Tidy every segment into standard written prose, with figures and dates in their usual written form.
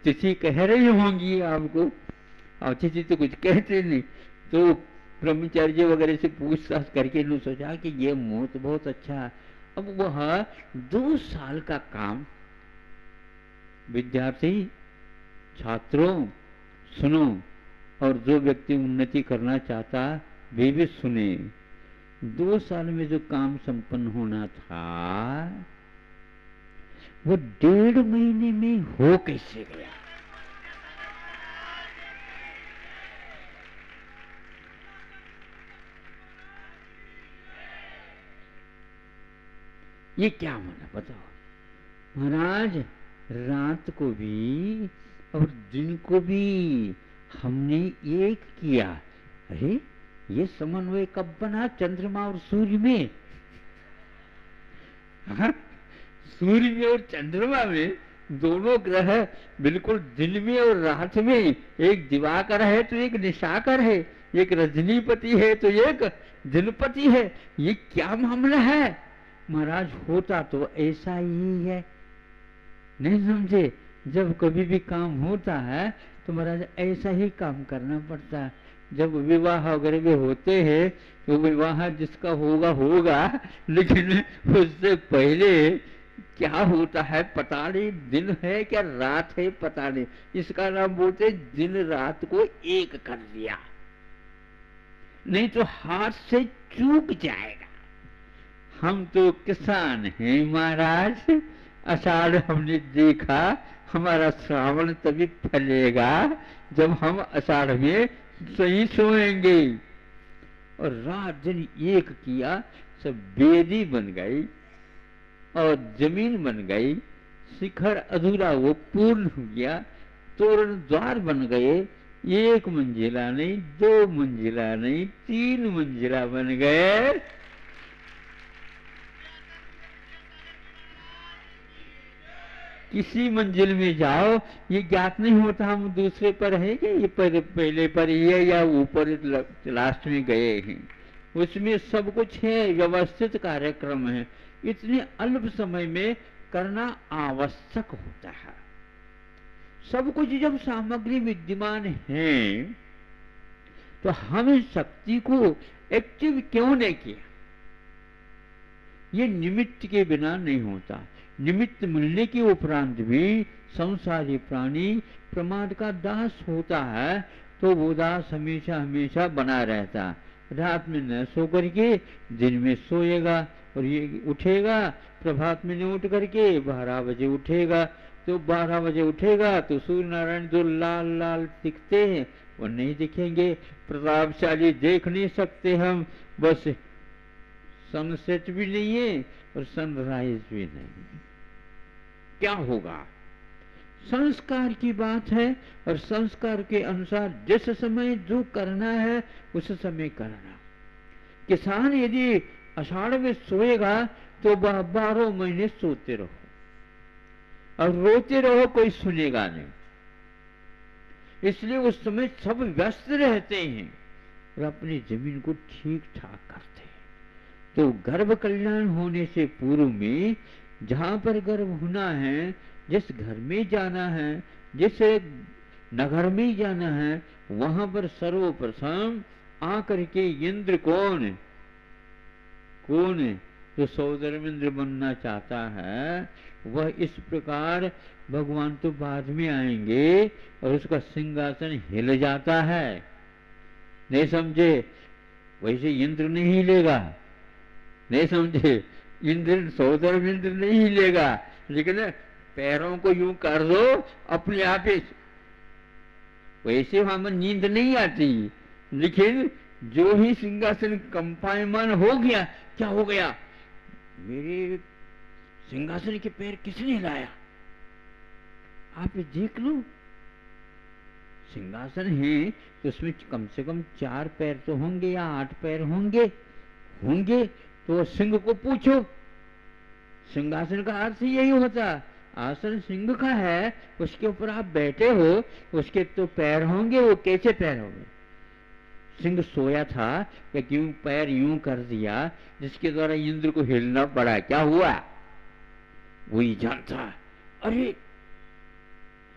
तिथि कह रही होंगी आपको, और तिथि तो कुछ कहते नहीं, तो ब्रह्मचर्य वगैरह से पूछताछ करके इन्होंने सोचा कि ये मुंह तो बहुत अच्छा है। अब वह 2 साल का काम, विद्यार्थी छात्रों सुनो, और जो व्यक्ति उन्नति करना चाहता वे भी सुने। 2 साल में जो काम संपन्न होना था वो 1.5 महीने में हो कैसे गया? ये क्या माना बताओ महाराज? रात को भी और दिन को भी हमने एक किया। अरे ये समन्वय कब बना चंद्रमा और सूर्य में? हाँ? सूर्य में और चंद्रमा में दोनों ग्रह बिल्कुल दिन में और रात में, एक दिवाकर है तो एक निशाकर है, एक रजनीपति है तो एक दिनपति है। ये क्या मामला है महाराज? होता तो ऐसा ही है, नहीं समझे? जब कभी भी काम होता है तो महाराज ऐसा ही काम करना पड़ता है। जब विवाह वगैरह भी होते हैं तो विवाह जिसका होगा होगा, लेकिन उससे पहले क्या होता है पता नहीं, दिन है क्या रात है पता नहीं। इसका नाम बोलते दिन रात को एक कर दिया, नहीं तो हाथ से चूक जाएगा। हम तो किसान हैं महाराज, आषाढ़ हमने देखा, हमारा श्रावण तभी फलेगा जब हम आषाढ़ में सही सोएंगे। और रात दिन एक किया, सब बेदी बन गई और जमीन बन गई, शिखर अधूरा वो पूर्ण हो गया, तोरण द्वार बन गए, 1 मंजिला नहीं, 2 मंजिला नहीं, 3 मंजिला बन गए। किसी मंजिल में जाओ ये ज्ञात नहीं होता हम दूसरे पर है कि ये पहले पर ही है या ऊपर लास्ट में गए हैं। उसमें सब कुछ है, व्यवस्थित कार्यक्रम है। इतने अल्प समय में करना आवश्यक होता है। सब कुछ जब सामग्री विद्यमान है तो हम शक्ति को एक्टिव क्यों नहीं किया? ये निमित्त के बिना नहीं होता। निमित्त मिलने के उपरांत भी संसारी प्राणी प्रमाद का दास होता है, तो वो दास हमेशा हमेशा बना रहता। रात में न सो करके दिन में सोएगा, और ये उठेगा प्रभात में न उठ करके 12 बजे उठेगा, तो 12 बजे उठेगा तो सूर्य नारायण जो लाल लाल दिखते हैं वो नहीं दिखेंगे, प्रतापशाली देख नहीं सकते हम, बस सनसेट भी नहीं है और सनराइज भी नहीं। क्या होगा? संस्कार की बात है, और संस्कार के अनुसार जिस समय जो करना है उस समय करना। किसान यदि आषाढ़ में सोएगा तो 12 महीने सोते रहो और रोते रहो, कोई सुनेगा नहीं। इसलिए उस समय सब व्यस्त रहते हैं और अपनी जमीन को ठीक ठाक करते हैं। तो गर्भ कल्याण होने से पूर्व में जहां पर गर्भ होना है, जिस घर में जाना है, जिस नगर में जाना है, वहां पर सर्वप्रथम आकर के इंद्र कौन है? कौन है? जो सौदर्मिंद्र बनना चाहता है वह इस प्रकार, भगवान तो बाद में आएंगे और उसका सिंहासन हिल जाता है, नहीं समझे? वैसे इंद्र नहीं हिलेगा, नहीं समझे? इंद्र सौदर्मिंद्र नहीं हिलेगा, लेकिन पैरों को यूं कर दो अपने आप ही। वैसे हमें नींद नहीं आती, लेकिन जो ही सिंहासन कंपायमान हो गया, क्या हो गया? मेरे सिंहासन के पैर किसने हिलाया? आप देख लो, सिंहासन है तो उसमें कम से कम 4 पैर तो होंगे या 8 पैर होंगे। तो सिंह को पूछो। सिंहासन का अर्थ यही होता, आसन सिंह का है, उसके ऊपर आप बैठे हो, उसके तो पैर होंगे, वो कैसे पैर होंगे? सिंह सोया था या क्यों पैर यूं कर दिया जिसके द्वारा इंद्र को हिलना पड़ा? क्या हुआ? वही जानता। अरे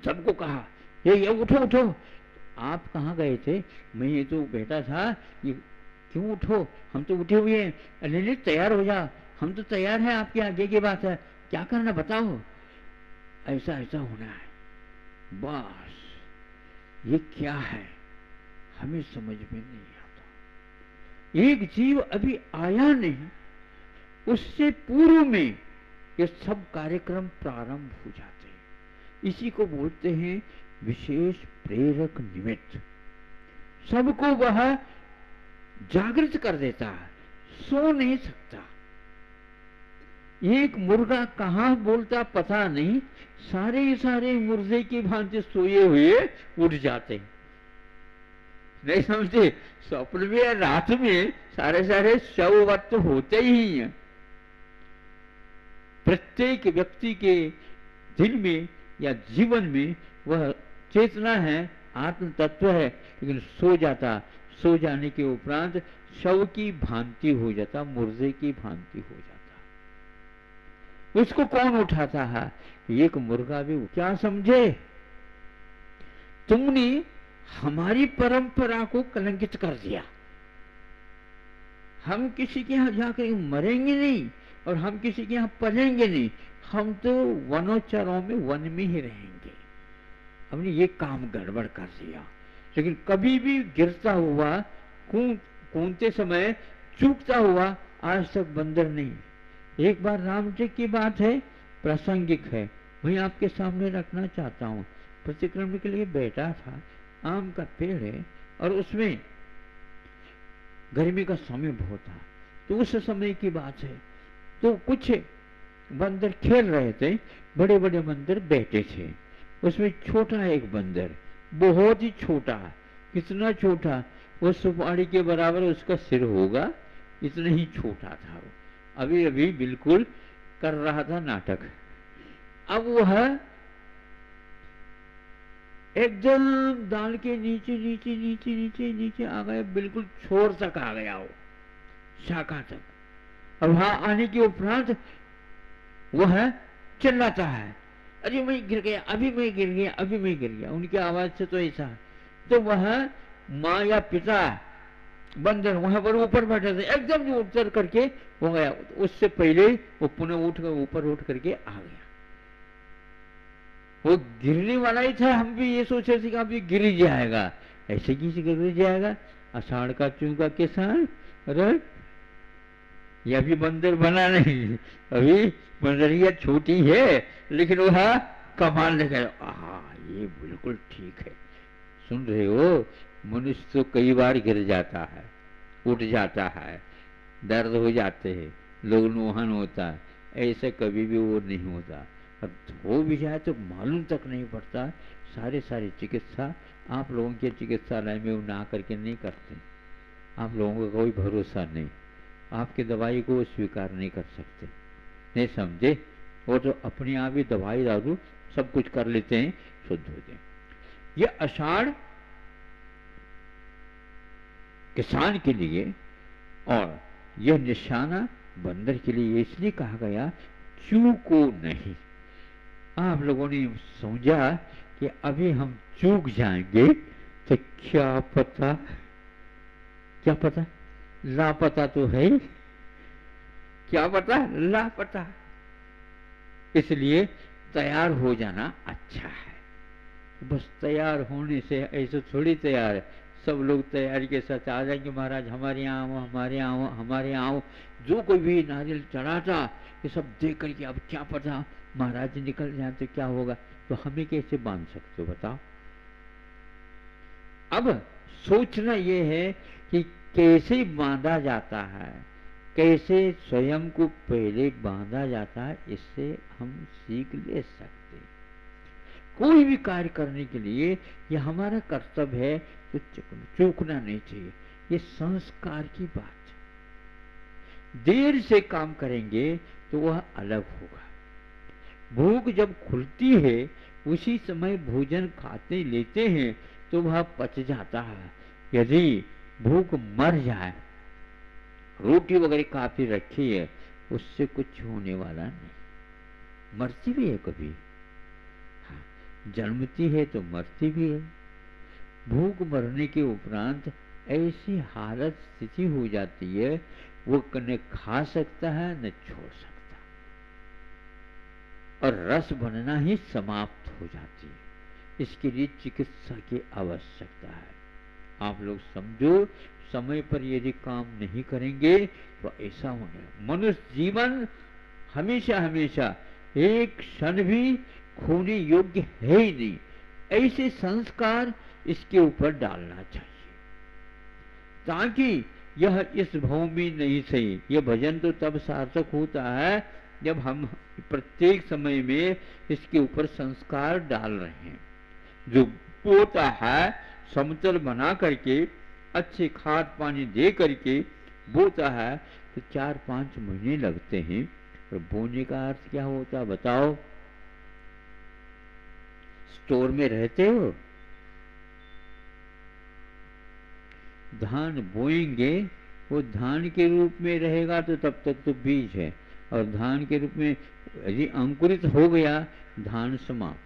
सबको कहा, ये उठो उठो। आप कहाँ गए थे? मैं ये तो बैठा था। ये क्यों उठो? हम तो उठे हुए हैं। अरे नहीं, तैयार हो जा, हम तो तैयार हैं, आपके आगे की बात है, क्या करना बताओ। ऐसा ऐसा होना है। बस ये क्या है, हमें समझ में नहीं आता। एक जीव अभी आया नहीं, उससे पूर्व में ये सब कार्यक्रम प्रारंभ हो जाते हैं। इसी को बोलते हैं विशेष प्रेरक निमित्त। सबको वह जागृत कर देता है, सो नहीं सकता। एक मुर्गा कहाँ बोलता पता नहीं, सारे मुर्गे की भांति सोए हुए उठ जाते। नहीं समझते? स्वप्न में या रात में सारे शववत होते ही हैं। प्रत्येक व्यक्ति के दिल में या जीवन में वह चेतना है, आत्म तत्व है, लेकिन सो जाता। सो जाने के उपरांत शव की भांति हो जाता, मुर्दे की भांति हो जाता। उसको कौन उठाता है? एक मुर्गा भी। क्या समझे? तुमने हमारी परंपरा को कलंकित कर दिया। हम किसी के यहाँ जाकर मरेंगे नहीं और हम किसी के यहाँ पलेंगे नहीं, हम तो वनोचरों में वन में ही रहेंगे। हमने ये काम गड़बड़ कर दिया। लेकिन कभी भी गिरता हुआ, कूदते समय चूकता हुआ आज तक बंदर नहीं। एक बार राम जी की बात है, प्रासंगिक है, वही आपके सामने रखना चाहता हूँ। प्रतिक्रमण के लिए बैठा था, आम का पेड़ है और उसमें गर्मी का समय बहुत था, तो उस समय की बात है। तो कुछ बंदर खेल रहे थे, बड़े बड़े बंदर बैठे थे। उसमें छोटा एक बंदर, बहुत ही छोटा, कितना छोटा, वो सुपारी के बराबर उसका सिर होगा, इतना ही छोटा था वो। अभी अभी बिल्कुल कर रहा था नाटक। अब वह एकदम दाल के नीचे नीचे नीचे नीचे नीचे आ गया, बिल्कुल छोर तक आ गया, वो शाखा तक। और वहां आने के उपरांत वह चिल्लाता है, अरे मैं गिर गया, अभी मैं गिर गया, अभी मैं गिर गया। उनकी आवाज से तो ऐसा। तो वह माँ या पिता बंदर वहां पर ऊपर बैठे थे, एकदम उतर करके हो गया। उससे पहले वो पुनः ऊपर उठ करके आ गया। वो गिरने वाला ही था। हम भी ये सोचे थे कि अभी गिर ही जाएगा। ऐसे किसी गिर जाएगा? आषाढ़ का चूका किसान। अरे ये अभी बंदर बना नहीं, अभी बंदरिया छोटी है, लेकिन वह कमाल लगा। ये बिल्कुल ठीक है। सुन रहे हो? मनुष्य तो कई बार गिर जाता है, उठ जाता है, दर्द हो जाते हैं, लोग नोहन होता है, ऐसे कभी भी वो नहीं होता। अब हो भी जाए तो मालूम तक नहीं पड़ता। सारे चिकित्सा आप लोगों के चिकित्सालय में ना करके नहीं करते। आप लोगों का कोई भरोसा नहीं, आपकी दवाई को स्वीकार नहीं कर सकते। नहीं समझे? वो तो अपने आप ही दवाई दारू सब कुछ कर लेते हैं, शुद्ध होते हैं। ये आषाढ़ किसान के लिए और यह निशाना बंदर के लिए इसलिए कहा गया, चूको नहीं। आप लोगों ने समझा कि अभी हम चूक जाएंगे तो क्या पता, क्या पता, लापता तो है, क्या पता, लापता। इसलिए तैयार हो जाना अच्छा है। बस तैयार होने से ऐसे थोड़ी तैयार है। सब लोग तैयारी के साथ आ जाएंगे, महाराज हमारे यहाँ आओ, हमारे यहाँ आओ, हमारे यहाँ आओ। जो कोई भी नारियल चढ़ाता, ये सब देख करके अब क्या पता महाराज निकल जाए तो क्या होगा। तो हमें कैसे बांध सकते हो बताओ? अब सोचना ये है कि कैसे बांधा जाता है, कैसे स्वयं को पहले बांधा जाता है, इससे हम सीख ले सकते। कोई भी कार्य करने के लिए ये हमारा कर्तव्य है, तो चूकना नहीं चाहिए। ये संस्कार की बात है। देर से काम करेंगे तो वह अलग होगा। भूख जब खुलती है, उसी समय भोजन खाते लेते हैं तो वह पच जाता है। यदि भूख मर जाए, रोटी वगैरह काफी रखी है, उससे कुछ होने वाला नहीं, मरती भी है कभी। हाँ, जन्मती है तो मरती भी है। भूख मरने के उपरांत ऐसी हालत स्थिति हो जाती है, वो न खा सकता है न छोड़ सकता, और रस बनना ही समाप्त हो जाती है। इसके लिए चिकित्सा की आवश्यकता है। आप लोग समझो, समय पर यदि काम नहीं करेंगे तो ऐसा होगा। मनुष्य जीवन हमेशा हमेशा एक क्षण भी खोने योग्य है ही नहीं। ऐसे संस्कार इसके ऊपर डालना चाहिए, ताकि यह इस भाव में नहीं सही। यह भजन तो तब सार्थक होता है जब हम प्रत्येक समय में इसके ऊपर संस्कार डाल रहे हैं। जो बोता है समतल बना करके, अच्छे खाद पानी दे करके बोता है, तो 4-5 महीने लगते हैं। और बोने का अर्थ क्या होता है बताओ? स्टोर में रहते हो, धान बोएंगे, वो धान के रूप में रहेगा तो तब तक तो बीज है, और धान के रूप में यदि अंकुरित हो गया, धान समाप्त।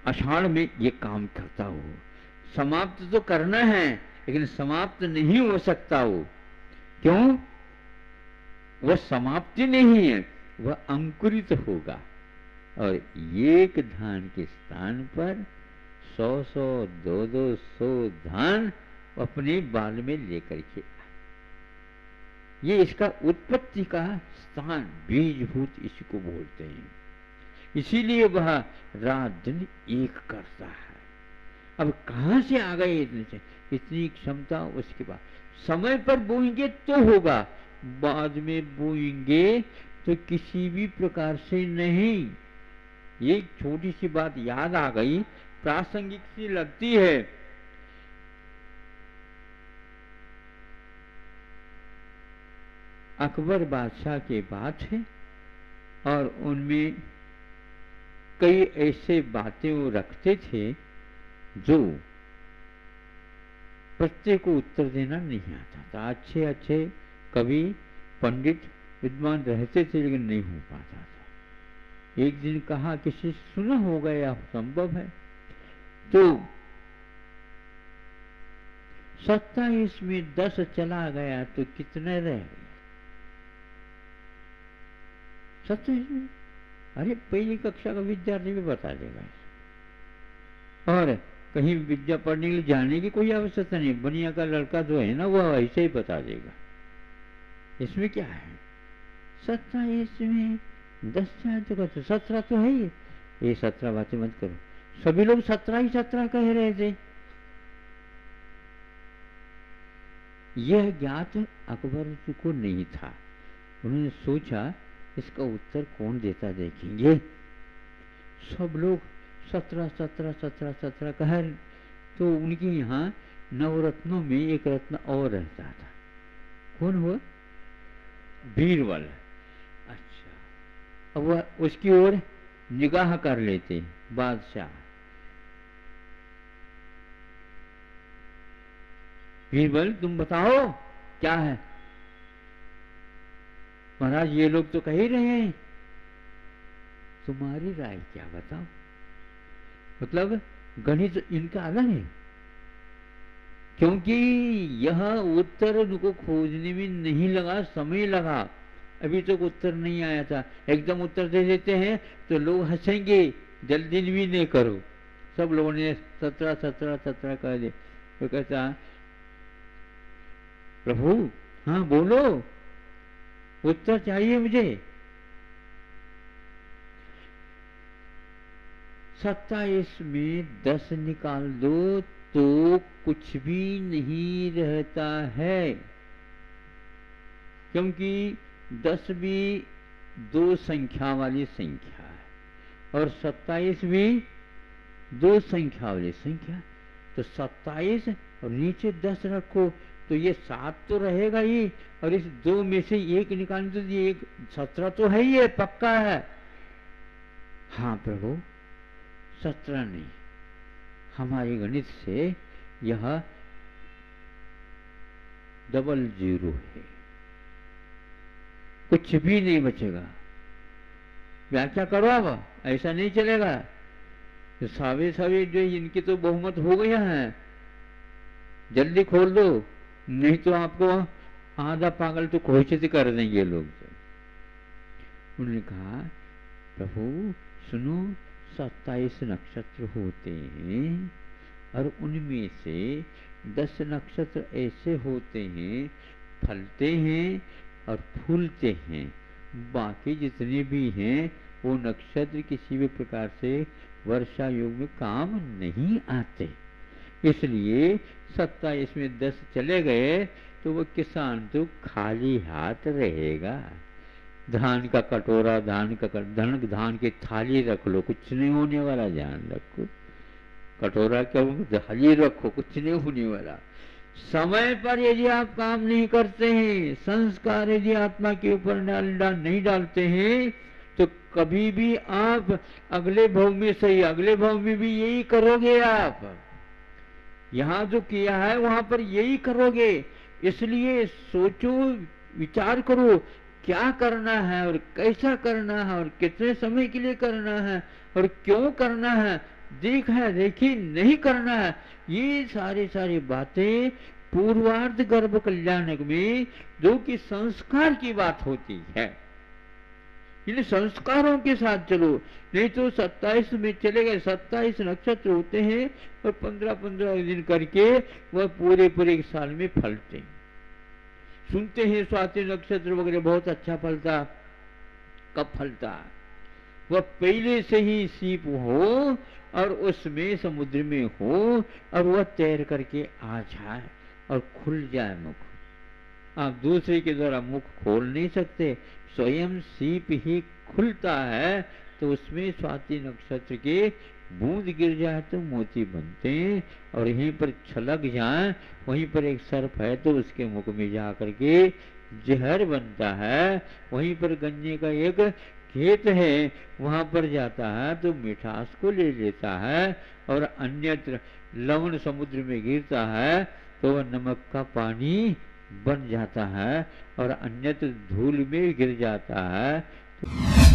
आषाढ़ में ये काम करता हो। समाप्त तो करना है, लेकिन समाप्त नहीं हो सकता वो। क्यों? वह समाप्ति नहीं है, वह अंकुरित होगा। और एक धान के स्थान पर 100-100, 200-200 धान अपने बाल में लेकर के आए। ये इसका उत्पत्ति का स्थान, बीजभूत इसको बोलते हैं। इसीलिए वह रात दिन एक करता है। अब कहां से आ गए इतनी क्षमता? उसके बाद समय पर बोएंगे तो होगा, बाद में बोएंगे तो किसी भी प्रकार से नहीं। एक छोटी सी बात याद आ गई, प्रासंगिक सी लगती है। अकबर बादशाह के बात है, और उनमें कई ऐसे बातें वो रखते थे जो प्रत्येक को उत्तर देना नहीं आता था। अच्छे अच्छे कवि पंडित विद्वान रहते थे, लेकिन नहीं हो पाता था। एक दिन कहा, किसी सुना होगा या संभव है, तो 27 में 10 चला गया तो कितने रह गए? 27 में? अरे पहली कक्षा का विद्यार्थी भी बता देगा। और कहीं विद्या पढ़ने के लिए जाने की कोई आवश्यकता नहीं, बनिया का लड़का जो है ना, वह ऐसे ही बता देगा। इसमें क्या है? 27 में 10 जाए तो 17 तो है ही। ये 17 बातें मत करो। सभी लोग 17 ही 17 कह रहे थे। यह ज्ञात अकबर को नहीं था। उन्होंने सोचा, इसका उत्तर कौन देता देखेंगे। सब लोग 17 कह। तो उनके यहाँ नवरत्नों में एक रत्न और रहता था। कौन हुआ? बीरबल। अच्छा, अब वह उसकी ओर निगाह कर लेते बादशाह। बीरबल, तुम बताओ क्या है? महाराज, ये लोग तो कह ही रहे हैं, तुम्हारी राय क्या? बताओ। मतलब गणित इनका अलग है, क्योंकि यह उत्तर उनको खोजने में नहीं लगा, समय लगा। अभी तक उत्तर नहीं आया था। एकदम उत्तर दे देते हैं तो लोग हंसेंगे, जल्दी भी नहीं करो। सब लोगों ने 17 कह दिया। तो कहता, प्रभु हाँ बोलो, उत्तर चाहिए मुझे। 27 में 10 निकाल दो तो कुछ भी नहीं रहता है, क्योंकि 10 भी 2 संख्या वाली संख्या है, और 27 भी 2 संख्या वाली संख्या। तो 27 और नीचे 10 रखो तो ये 7 तो रहेगा ही, और इस 2 में से 1 निकालने तो ये 17 तो है ही है, पक्का है। हाँ प्रभु, 17 नहीं, हमारे गणित से यह 00 है, कुछ भी नहीं बचेगा। व्याख्या करो, अब ऐसा नहीं चलेगा। तो सावे सावे जो इनकी तो बहुमत हो गया है, जल्दी खोल दो, नहीं तो आपको आधा पागल तो घोषित कर देंगे लोग। उन्होंने कहा प्रभु सुनो, 27 नक्षत्र होते हैं और उनमें से 10 नक्षत्र ऐसे होते हैं फलते हैं और फूलते हैं, बाकी जितने भी हैं वो नक्षत्र किसी भी प्रकार से वर्षा योग में काम नहीं आते। इसलिए 27 में 10 चले गए तो वो किसान तो खाली हाथ रहेगा। धान का कटोरा, धान की थाली रख लो, कुछ नहीं होने वाला, ध्यान रखो। कटोरा क्या थाली रखो, कुछ नहीं होने वाला। समय पर यदि आप काम नहीं करते हैं, संस्कार यदि आत्मा के ऊपर नहीं डालते हैं, तो कभी भी आप अगले भव में सही, अगले भव में भी यही करोगे। आप यहां जो किया है वहां पर यही करोगे। इसलिए सोचो, विचार करो क्या करना है और कैसा करना है और कितने समय के लिए करना है और क्यों करना है, देखी नहीं करना है। ये सारी बातें पूर्वार्ध गर्भ कल्याणक में जो कि संस्कार की बात होती है, इन संस्कारों के साथ चलो। नहीं तो 27 में चले गए, 27 नक्षत्र होते हैं और 15-15 दिन करके वह पूरे साल में फलते। सुनते हैं स्वाति नक्षत्र वगैरह बहुत अच्छा फलता, कब फलता? वह पहले से ही सीप हो और उसमें समुद्र में हो और वह तैर करके आ जाए और खुल जाए मुख। आप दूसरे के द्वारा मुख खोल नहीं सकते, स्वयं सीप ही खुलता है। तो उसमें स्वाति नक्षत्र के बूंद गिर जाए तो मोती बनते हैं, और यहीं पर छलक जाए, वहीं पर एक सर्प है तो उसके मुख में जा करके जहर बनता है। वहीं पर गन्ने का एक खेत है, वहां पर जाता है तो मिठास को ले लेता है, और अन्यत्र लवण समुद्र में गिरता है तो वह नमक का पानी बन जाता है, और अन्यत्र धूल में गिर जाता है।